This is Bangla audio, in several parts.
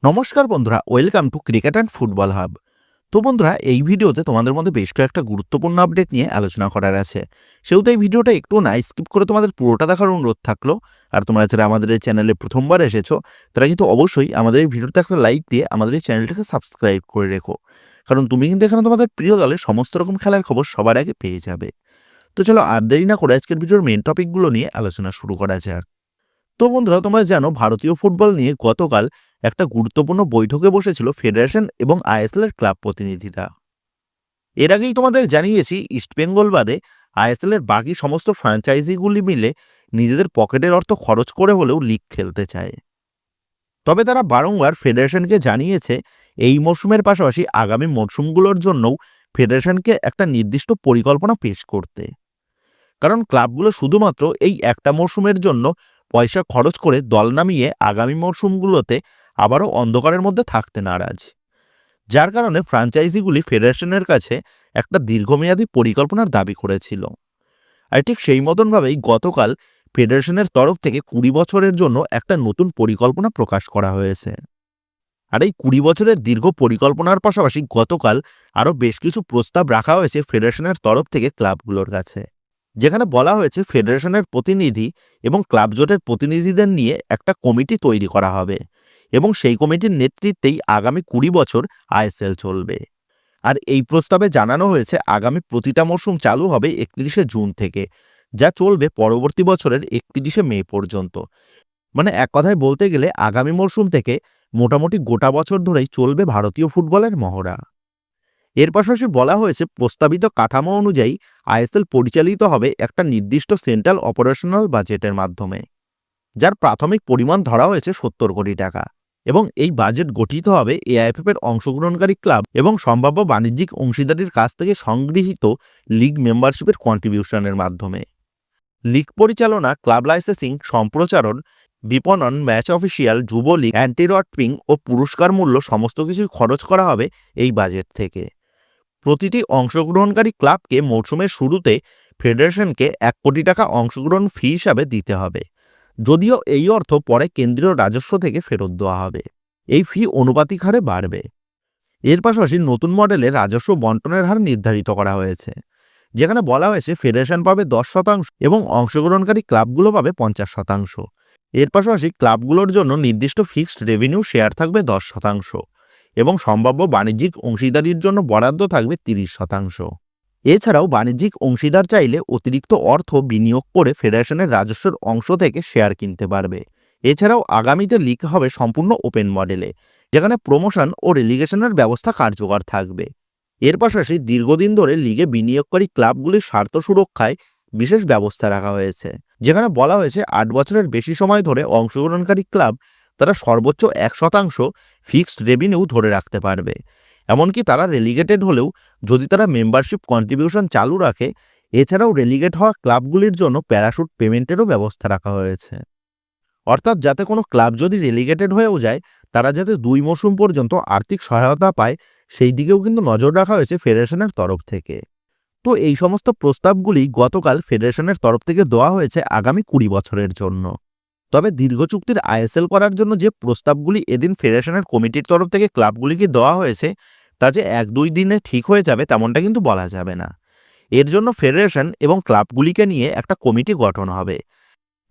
নমস্কার বন্ধুরা, welcome to cricket and football hub. তো বন্ধুরা, এই ভিডিওতে তোমাদের মধ্যে বেশ কয়েকটা গুরুত্বপূর্ণ আপডেট নিয়ে আলোচনা করার আছে। সেহেতু এই ভিডিওটা একটু না স্কিপ করে তোমাদের পুরোটা দেখার অনুরোধ থাকলো। আর তোমরা যারা আমাদের এই চ্যানেলে প্রথমবার এসেছো তারা কিন্তু অবশ্যই আমাদের এই ভিডিওতে একটা লাইক দিয়ে আমাদের এই চ্যানেলটাকে সাবস্ক্রাইব করে রেখো, কারণ তুমি কিন্তু এখানে তোমাদের প্রিয় দলের সমস্ত রকম খেলার খবর সবার আগে পেয়ে যাবে। তো চলো আর দেরি না করে আজকের ভিডিওর মেন টপিকগুলো নিয়ে আলোচনা শুরু করা যাক। তো বন্ধুরা, তোমরা জানো ভারতীয় ফুটবল নিয়ে গতকাল একটা গুরুত্বপূর্ণ বৈঠকে বসেছিল ফেডারেশন এবং আইএসএল এর ক্লাব প্রতিনিধিরা। এর আগেই তোমাদের জানিয়েছি ইস্টবেঙ্গল বাদে আইএসএল এর বাকি সমস্ত ফ্র্যাঞ্চাইজিগুলি মিলে নিজেদের পকেটের অর্থ খরচ করে হলেও লিগ খেলতে চায়। তবে তারা বারংবার ফেডারেশনকে জানিয়েছে এই মরশুমের পাশাপাশি আগামী মরশুমগুলোর জন্যও ফেডারেশনকে একটা নির্দিষ্ট পরিকল্পনা পেশ করতে, কারণ ক্লাবগুলো শুধুমাত্র এই একটা মরশুমের জন্য পয়সা খরচ করে দল নামিয়ে আগামী মরশুমগুলোতে আবারও অন্ধকারের মধ্যে থাকতে নারাজ। যার কারণে ফ্র্যাঞ্চাইজিগুলি ফেডারেশনের কাছে একটা দীর্ঘমেয়াদী পরিকল্পনার দাবি করেছিল। আর ঠিক সেই মতনভাবেই গতকাল ফেডারেশনের তরফ থেকে 20 বছরের জন্য একটা নতুন পরিকল্পনা প্রকাশ করা হয়েছে। আর এই 20 বছরের দীর্ঘ পরিকল্পনার পাশাপাশি গতকাল আরও বেশ কিছু প্রস্তাব রাখা হয়েছে ফেডারেশনের তরফ থেকে ক্লাবগুলোর কাছে, যেখানে বলা হয়েছে ফেডারেশনের প্রতিনিধি এবং ক্লাব জোটের প্রতিনিধিদের নিয়ে একটা কমিটি তৈরি করা হবে এবং সেই কমিটির নেতৃত্বেই আগামী 20 বছর আইএসএল চলবে। আর এই প্রস্তাবে জানানো হয়েছে আগামী প্রতিটা মরশুম চালু হবে 31শে জুন থেকে, যা চলবে পরবর্তী বছরের 31শে মে পর্যন্ত। মানে এক কথায় বলতে গেলে আগামী মরশুম থেকে মোটামুটি গোটা বছর ধরেই চলবে ভারতীয় ফুটবলের মহড়া। এর পাশাপাশি বলা হয়েছে প্রস্তাবিত কাঠামো অনুযায়ী আইএসএল পরিচালিত হবে একটা নির্দিষ্ট সেন্ট্রাল অপারেশনাল বাজেটের মাধ্যমে, যার প্রাথমিক পরিমাণ ধরা হয়েছে 70 কোটি টাকা, এবং এই বাজেট গঠিত হবে এআইএফএফ এর অংশগ্রহণকারী ক্লাব এবং সম্ভাব্য বাণিজ্যিক অংশীদারির কাছ থেকে সংগৃহীত লিগ মেম্বারশিপের কন্ট্রিবিউশনের মাধ্যমে। লিগ পরিচালনা, ক্লাব লাইসেন্সিং, সম্প্রচারণ, বিপণন, ম্যাচ অফিসিয়াল, যুবলীগ, অ্যান্টি রটপিং ও পুরস্কার মূল্য সমস্ত কিছুই খরচ করা হবে এই বাজেট থেকে। প্রতিটি অংশগ্রহণকারী ক্লাবকে মৌসুমের শুরুতে ফেডারেশনকে 1 কোটি টাকা অংশগ্রহণ ফি হিসাবে দিতে হবে, যদিও এই অর্থ পরে কেন্দ্রীয় রাজস্ব থেকে ফেরত দেওয়া হবে। এই ফি অনুপাতিক হারে বাড়বে। এর পাশাপাশি নতুন মডেলের রাজস্ব বন্টনের হার নির্ধারিত করা হয়েছে, যেখানে বলা হয়েছে ফেডারেশন পাবে 10% এবং অংশগ্রহণকারী ক্লাবগুলো পাবে 50%। এর পাশাপাশি ক্লাবগুলোর জন্য নির্দিষ্ট ফিক্সড রেভিনিউ শেয়ার থাকবে 10% এবং সম্ভাব্য বাণিজ্যিক অংশীদারির জন্য বরাদ্দ থাকবে 30%। এছাড়াও বাণিজ্যিক অংশীদার চাইলে অতিরিক্ত অর্থ বিনিয়োগ করে ফেডারেশনের রাজস্বের অংশ থেকে শেয়ার কিনতে পারবে। এছাড়াও আগামীতে লিগ হবে সম্পূর্ণ ওপেন মডেলে, যেখানে প্রমোশন ও রেলিগেশনের ব্যবস্থা কার্যকর থাকবে। এর পাশাপাশি দীর্ঘদিন ধরে লিগে বিনিয়োগকারী ক্লাবগুলির স্বার্থ সুরক্ষায় বিশেষ ব্যবস্থা রাখা হয়েছে, যেখানে বলা হয়েছে 8 বছরের বেশি সময় ধরে অংশগ্রহণকারী ক্লাব তারা সর্বোচ্চ 1% ফিক্সড রেভিনিউ ধরে রাখতে পারবে। এমনকি তারা রেলিগেটেড হলেও যদি তারা মেম্বারশিপ কন্ট্রিবিউশন চালু রাখে। এছাড়াও রেলিগেট হওয়া ক্লাবগুলির জন্য প্যারাশুট পেমেন্টেরও ব্যবস্থা রাখা হয়েছে, অর্থাৎ যাতে কোনো ক্লাব যদি রেলিগেটেড হয়েও যায় তারা যাতে 2 মৌসুম পর্যন্ত আর্থিক সহায়তা পায় সেই দিকেও কিন্তু নজর রাখা হয়েছে ফেডারেশনের তরফ থেকে। তো এই সমস্ত প্রস্তাবগুলি গতকাল ফেডারেশনের তরফ থেকে দেওয়া হয়েছে আগামী 20 বছরের জন্য। তবে দীর্ঘ চুক্তির আইএসএল করার জন্য যে প্রস্তাবগুলি এদিন ফেডারেশনের কমিটির তরফ থেকে ক্লাবগুলিকে দেওয়া হয়েছে তা যে 1-2 দিনে ঠিক হয়ে যাবে তেমনটা কিন্তু বলা যাবে না। এর জন্য ফেডারেশন এবং ক্লাবগুলিকে নিয়ে একটা কমিটি গঠন হবে,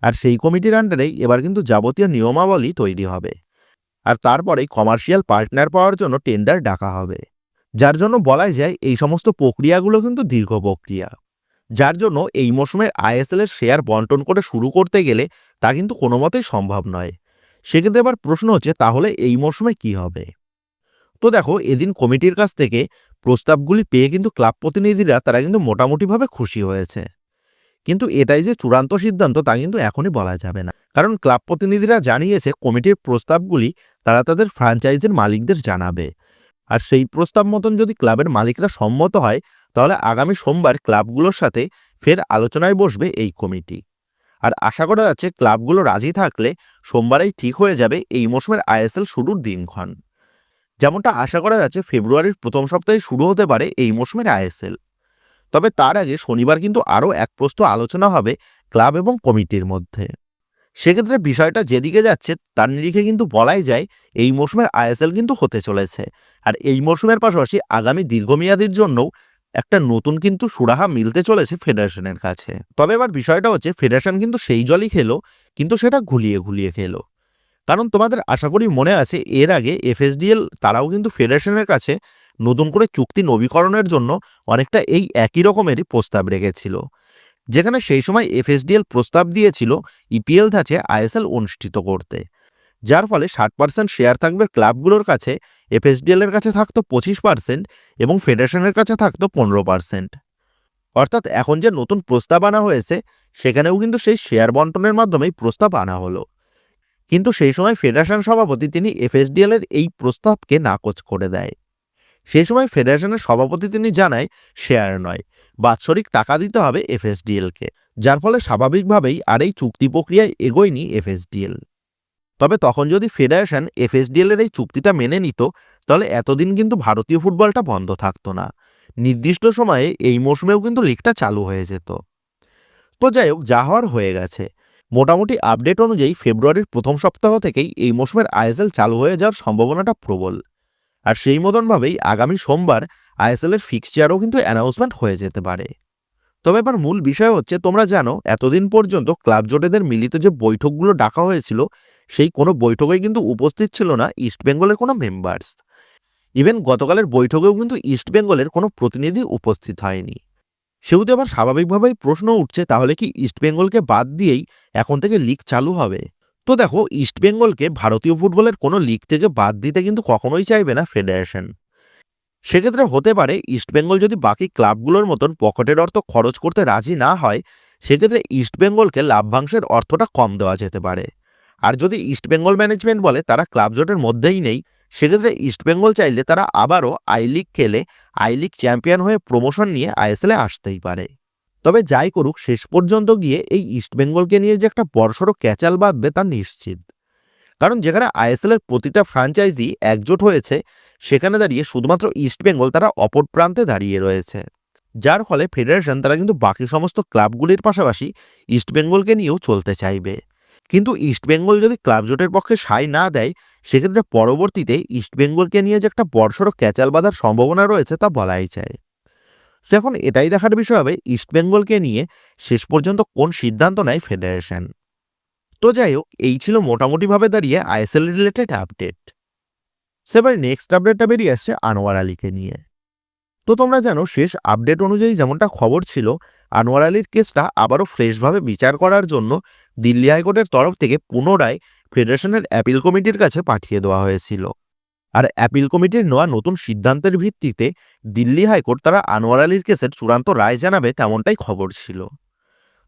আর সেই কমিটির আন্ডারেই এবার কিন্তু যাবতীয় নিয়মাবলী তৈরি হবে। আর তারপরেই কমার্শিয়াল পার্টনার পাওয়ার জন্য টেন্ডার ডাকা হবে, যার জন্য বলাই যায় এই সমস্ত প্রক্রিয়াগুলো কিন্তু দীর্ঘ প্রক্রিয়া, যার জন্য এই মৌসুমের আইএসএল এর শেয়ার বন্টন করে শুরু করতে গেলে তা কিন্তু কোনো মতেই সম্ভব নয়। সেক্ষেত্রে এবার প্রশ্ন হচ্ছে তাহলে এই মৌসুমে কি হবে। তো দেখো, এদিন কমিটির কাছ থেকে প্রস্তাবগুলি পেয়ে কিন্তু ক্লাব প্রতিনিধিরা তারা কিন্তু মোটামুটিভাবে খুশি হয়েছে, কিন্তু এটাই যে চূড়ান্ত সিদ্ধান্ত তা কিন্তু এখনই বলা যাবে না, কারণ ক্লাব প্রতিনিধিরা জানিয়েছে কমিটির প্রস্তাবগুলি তারা তাদের ফ্র্যাঞ্চাইজির মালিকদের জানাবে। আর সেই প্রস্তাব মতন যদি ক্লাবের মালিকরা সম্মত হয় তাহলে আগামী সোমবার ক্লাবগুলোর সাথে ফের আলোচনায় বসবে এই কমিটি। আর আশা করা যাচ্ছে ক্লাবগুলো রাজি থাকলে সোমবারেই ঠিক হয়ে যাবে এই মৌসুমের আইএসএল শুরুর দিনক্ষণ। যেমনটা আশা করা যাচ্ছে ফেব্রুয়ারির প্রথম সপ্তাহে শুরু হতে পারে এই মৌসুমের আইএসএল। তবে তার আগে শনিবার কিন্তু আরও এক প্রস্ত আলোচনা হবে ক্লাব এবং কমিটির মধ্যে। সেক্ষেত্রে বিষয়টা যেদিকে যাচ্ছে তার নিরিখে কিন্তু বলাই যায় এই মৌসুমের আইএসএল কিন্তু হতে চলেছে। আর এই মৌসুমের পাশাপাশি আগামী দীর্ঘমেয়াদীর জন্যও একটা নতুন কিন্তু সুরাহা মিলতে চলেছে ফেডারেশনের কাছে। তবে এবার বিষয়টা হচ্ছে ফেডারেশন কিন্তু সেই জলই খেলো, কিন্তু সেটা ঘুলিয়ে ঘুলিয়ে খেলো। কারণ তোমাদের আশা করি মনে আছে এর আগে এফএসডিএল তারাও কিন্তু ফেডারেশনের কাছে নতুন করে চুক্তি নবীকরণের জন্য অনেকটা এই একই রকমেরই প্রস্তাব রেখেছিল, যেখানে সেই সময় এফএসডিএল প্রস্তাব দিয়েছিল ইপিএল ধাঁচে আইএসএল অনুষ্ঠিত করতে, যার ফলে 60% শেয়ার থাকবে ক্লাবগুলোর কাছে, এফএসডিএল এর কাছে থাকতো 25% এবং ফেডারেশনের কাছে থাকতো 15%। অর্থাৎ এখন যে নতুন প্রস্তাব আনা হয়েছে সেখানেও কিন্তু সেই শেয়ার বন্টনের মাধ্যমেই প্রস্তাব আনা হলো। কিন্তু সেই সময় ফেডারেশন সভাপতি তিনি এফএসডিএল এর এই প্রস্তাবকে নাকচ করে দেয়। সেই সময় ফেডারেশনের সভাপতি তিনি জানায় শেয়ার নয়, বাৎসরিক টাকা দিতে হবে এফএসডিএলকে, যার ফলে স্বাভাবিকভাবেই আর এই চুক্তি প্রক্রিয়ায় এগোয়নি এফএসডিএল। তবে তখন যদি ফেডারেশন এফএসডিএল এর এই চুক্তিটা মেনে নিত তাহলে এতদিন কিন্তু ভারতীয় ফুটবলটা বন্ধ থাকতো না, নির্দিষ্ট সময়ে এই মৌসুমেও কিন্তু লিগটা চালু হয়ে যেত। তো যাই হোক, যা হওয়ার হয়ে গেছে। মোটামুটি আপডেট অনুযায়ী ফেব্রুয়ারির প্রথম সপ্তাহ থেকেই এই মৌসুমের আইএসএল চালু হয়ে যাওয়ার সম্ভাবনাটা প্রবল। আর সেই মতনভাবেই আগামী সোমবার আইএসএল এর ফিক্সচারও কিন্তু অ্যানাউন্সমেন্ট হয়ে যেতে পারে। তবে এবার মূল বিষয় হচ্ছে, তোমরা জানো এতদিন পর্যন্ত ক্লাব জোটেদের মিলিত যে বৈঠকগুলো ডাকা হয়েছিল সেই কোনো বৈঠকেই কিন্তু উপস্থিত ছিল না ইস্টবেঙ্গলের কোনো মেম্বার্স। ইভেন গতকালের বৈঠকেও কিন্তু ইস্টবেঙ্গলের কোনো প্রতিনিধি উপস্থিত হয়নি। সেহেতু আবার স্বাভাবিকভাবেই প্রশ্ন উঠছে, তাহলে কি ইস্টবেঙ্গলকে বাদ দিয়েই এখন থেকে লিগ চালু হবে? তো দেখো, ইস্টবেঙ্গলকে ভারতীয় ফুটবলের কোনো লিগ থেকে বাদ দিতে কিন্তু কখনোই চাইবে না ফেডারেশন। সেক্ষেত্রে হতে পারে ইস্টবেঙ্গল যদি বাকি ক্লাবগুলোর মতন পকেটের অর্থ খরচ করতে রাজি না হয়, সেক্ষেত্রে ইস্টবেঙ্গলকে লাভ্যাংশের অর্থটা কম দেওয়া যেতে পারে। আর যদি ইস্টবেঙ্গল ম্যানেজমেন্ট বলে তারা ক্লাব জোটের মধ্যেই নেই, সেক্ষেত্রে ইস্টবেঙ্গল চাইলে তারা আবারও আই লিগ খেলে আই লিগ চ্যাম্পিয়ন হয়ে প্রমোশন নিয়ে আইএসএলে আসতেই পারে। তবে যাই করুক, শেষ পর্যন্ত গিয়ে এই ইস্টবেঙ্গলকে নিয়ে যে একটা বড়সড় ক্যাচাল বাঁধবে তা নিশ্চিত। কারণ যেখানে আইএসএলের প্রতিটা ফ্র্যাঞ্চাইজি একজোট হয়েছে, সেখানে দাঁড়িয়ে শুধুমাত্র ইস্টবেঙ্গল তারা অপর প্রান্তে দাঁড়িয়ে রয়েছে, যার ফলে ফেডারেশন তারা কিন্তু বাকি সমস্ত ক্লাবগুলির পাশাপাশি ইস্টবেঙ্গলকে নিয়েও চলতে চাইবে। কিন্তু ইস্টবেঙ্গল যদি ক্লাব জোটের পক্ষে সায় না দেয়, সেক্ষেত্রে পরবর্তীতে ইস্টবেঙ্গলকে নিয়ে যে একটা বড়সড় ক্যাচাল বাঁধার সম্ভাবনা রয়েছে তা বলাই যায়। তো এখন এটাই দেখার বিষয় হবে ইস্টবেঙ্গলকে নিয়ে শেষ পর্যন্ত কোন সিদ্ধান্ত নেয় ফেডারেশন। তো যাই হোক, এই ছিল মোটামুটিভাবে দাঁড়িয়ে আইএসএল রিলেটেড আপডেট। সেবার নেক্সট আপডেটটা বেরিয়ে আসছে আনোয়ার আলীকে নিয়ে। তো তোমরা জানো শেষ আপডেট অনুযায়ী যেমনটা খবর ছিল, আনোয়ার আলীর কেসটা আবারও ফ্রেশভাবে বিচার করার জন্য দিল্লি হাইকোর্টের তরফ থেকে পুনরায় ফেডারেশনের অ্যাপিল কমিটির কাছে পাঠিয়ে দেওয়া হয়েছিল। আর অ্যাপিল কমিটির নেওয়া নতুন সিদ্ধান্তের ভিত্তিতে দিল্লি হাইকোর্ট তারা আনোয়ার আলীর কেসের চূড়ান্ত রায় জানাবে তেমনটাই খবর ছিল।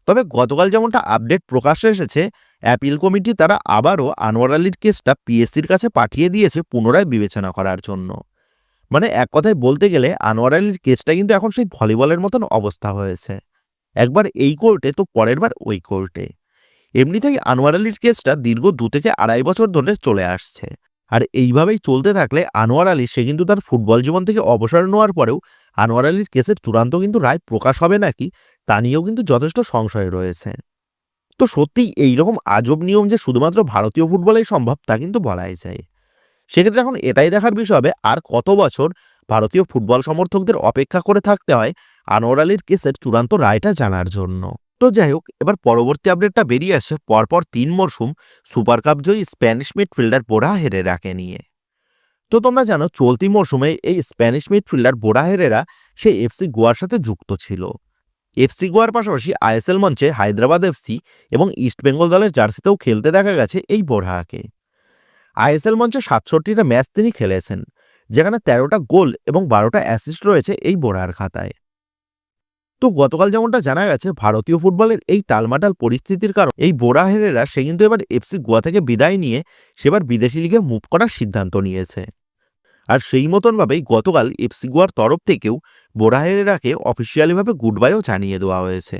তবে গতকাল যেমনটা আপডেট প্রকাশ্যে এসেছে, অ্যাপিল কমিটি তারা আবারও আনোয়ার আলীর কেসটা পিএসসির কাছে পাঠিয়ে দিয়েছে পুনরায় বিবেচনা করার জন্য। মানে এক কথায় বলতে গেলে আনোয়ার আলীর কেসটা কিন্তু এখন সেই ভলিবলের মতন অবস্থা হয়েছে, একবার এই কোর্টে তো পরের বার ওই কোর্টে। এমনিতেই আনোয়ার আলীর কেসটা দীর্ঘ 2 থেকে 2.5 বছর ধরে চলে আসছে। আর এইভাবেই চলতে থাকলে আনোয়ার আলী সে কিন্তু তার ফুটবল জীবন থেকে অবসর নেওয়ার পরেও আনোয়ার আলীর কেসের চূড়ান্ত কিন্তু রায় প্রকাশ হবে নাকি তা নিয়েও কিন্তু যথেষ্ট সংশয় রয়েছে। তো সত্যিই এইরকম আজব নিয়ম যে শুধুমাত্র ভারতীয় ফুটবলেই সম্ভব তা কিন্তু বলাই যায়। সেক্ষেত্রে এখন এটাই দেখার বিষয় হবে আর কত বছর ভারতীয় ফুটবল সমর্থকদের অপেক্ষা করে থাকতে হয় আনোয়ার আলীর কেসের চূড়ান্ত রায়টা জানার জন্য। তো যাই হোক, এবার পরবর্তী আপডেটটা বেরিয়ে আসে পরপর 3 মরশুম সুপার কাপ জয়ী স্প্যানিশ মিডফিল্ডার বোরা হেরেরাকে নিয়ে। তো তোমরা জানো চলতি মরশুমে এই স্প্যানিশ মিডফিল্ডার বোরা হেরেরা সে এফসি গোয়ার সাথে যুক্ত ছিল। এফসি গোয়ার পাশাপাশি আইএসএল মঞ্চে হায়দ্রাবাদ এফসি এবং ইস্টবেঙ্গল দলের জার্সিতেও খেলতে দেখা গেছে এই বোরাকে। আইএসএল মঞ্চে 67টা ম্যাচ তিনি খেলেছেন, যেখানে 13টা গোল এবং 12টা অ্যাসিস্ট রয়েছে এই বোরার খাতায়। তো গতকাল যেমনটা জানা গেছে, ভারতীয় ফুটবলের এই টালমাটাল পরিস্থিতির কারণে এই বোরা হেরেরা সে কিন্তু এবার এফসি গোয়া থেকে বিদায় নিয়ে সেবার বিদেশি লিগে মুভ করার সিদ্ধান্ত নিয়েছে। আর সেই মতনভাবেই গতকাল এফসি গোয়ার তরফ থেকেও বোরা হেরেরাকে অফিসিয়ালিভাবে গুড বাইও জানিয়ে দেওয়া হয়েছে।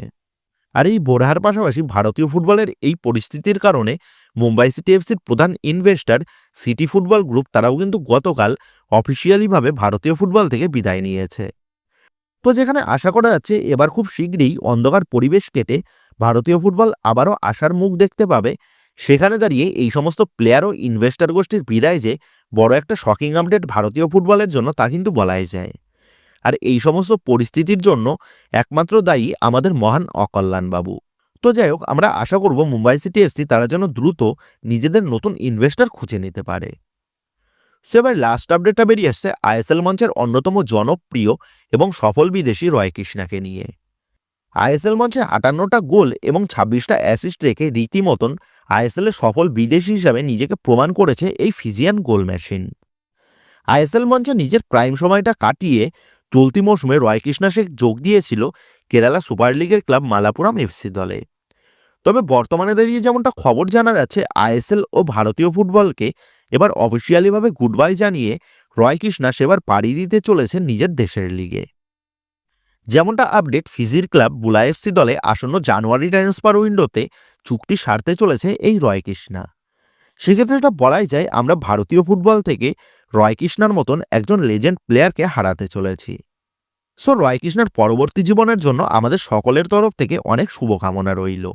আর এই বোরাহার পাশাপাশি ভারতীয় ফুটবলের এই পরিস্থিতির কারণে মুম্বাই সিটি এফসির প্রধান ইনভেস্টর সিটি ফুটবল গ্রুপ তারাও কিন্তু গতকাল অফিসিয়ালিভাবে ভারতীয় ফুটবল থেকে বিদায় নিয়েছে। তো যেখানে আশা করা যাচ্ছে এবার খুব শীঘ্রই অন্ধকার পরিবেশ কেটে ভারতীয় ফুটবল আবারও আশার মুখ দেখতে পাবে, সেখানে দাঁড়িয়ে এই সমস্ত প্লেয়ার ও ইনভেস্টর গোষ্ঠীর বিদায় যে বড় একটা শকিং আপডেট ভারতীয় ফুটবলের জন্য তা কিন্তু বলাই যায়। আর এই সমস্ত পরিস্থিতির জন্য একমাত্র দায়ী আমাদের মহান অকল্যাণবাবু। তো যাই হোক, আমরা আশা করব মুম্বাই সিটি এফসি তারা যেন দ্রুত নিজেদের নতুন ইনভেস্টর খুঁজে নিতে পারে। সো এবার লাস্ট আপডেটটা বেরিয়ে আসছে আইএসএল মঞ্চের অন্যতম জনপ্রিয় এবং সফল বিদেশি রয় কৃষ্ণাকে নিয়ে। আইএসএল মঞ্চে 58টা গোল এবং 26টা অ্যাসিস্ট রেখে রীতিমতন আইএসএল এর সফল বিদেশি হিসাবে নিজেকে প্রমাণ করেছে এই ফিজিয়ান গোল মেশিন। আইএসএল মঞ্চে নিজের প্রাইম সময়টা কাটিয়ে চলতি মৌসুমে রয় কৃষ্ণা শেখ যোগ দিয়েছিল কেরালা সুপার লিগের ক্লাব মালাপুরাম এফসি দলে। তবে বর্তমানে দাঁড়িয়ে যেমনটা খবর জানা যাচ্ছে, আইএসএল ও ভারতীয় ফুটবলকে এবার অফিসিয়ালিভাবে গুড বাই জানিয়ে রয় কৃষ্ণা সেবার পাড়ি দিতে চলেছে নিজের দেশের লিগে। যেমনটা আপডেট, ফিজির ক্লাব বুলা এফসি দলে আসন্ন জানুয়ারি ট্রান্সফার উইন্ডোতে চুক্তি সারতে চলেছে এই রয় কৃষ্ণা। সেক্ষেত্রে এটা বলাই যায় আমরা ভারতীয় ফুটবল থেকে রয় কৃষ্ণার মতন একজন লেজেন্ড প্লেয়ারকে হারাতে চলেছি। সো রয় কৃষ্ণার পরবর্তী জীবনের জন্য আমাদের সকলের তরফ থেকে অনেক শুভকামনা রইল।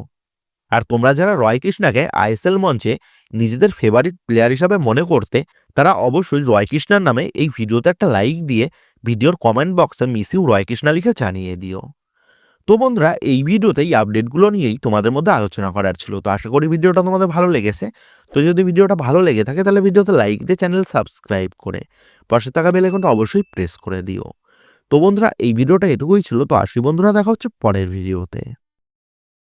আর তোমরা যারা রয় কৃষ্ণাকে আইএসএল মঞ্চে নিজেদের ফেভারিট প্লেয়ার হিসাবে মনে করতে, তারা অবশ্যই রয় কৃষ্ণার নামে এই ভিডিওতে একটা লাইক দিয়ে ভিডিওর কমেন্ট বক্সে মিস ইউ রয় কৃষ্ণা লিখে জানিয়ে দিও। তো বন্ধুরা, এই ভিডিওতে এই আপডেটগুলো নিয়েই তোমাদের মধ্যে আলোচনা করার ছিল। তো আশা করি ভিডিওটা তোমাদের ভালো লেগেছে। তো যদি ভিডিওটা ভালো লেগে থাকে তাহলে ভিডিওতে লাইক দিয়ে চ্যানেল সাবস্ক্রাইব করে পাশে থাকা বেল আইকনটা অবশ্যই প্রেস করে দিও। তো বন্ধুরা, এই ভিডিওটা এটুকুই ছিল। তো আসি বন্ধুরা, দেখা হচ্ছে পরের ভিডিওতে।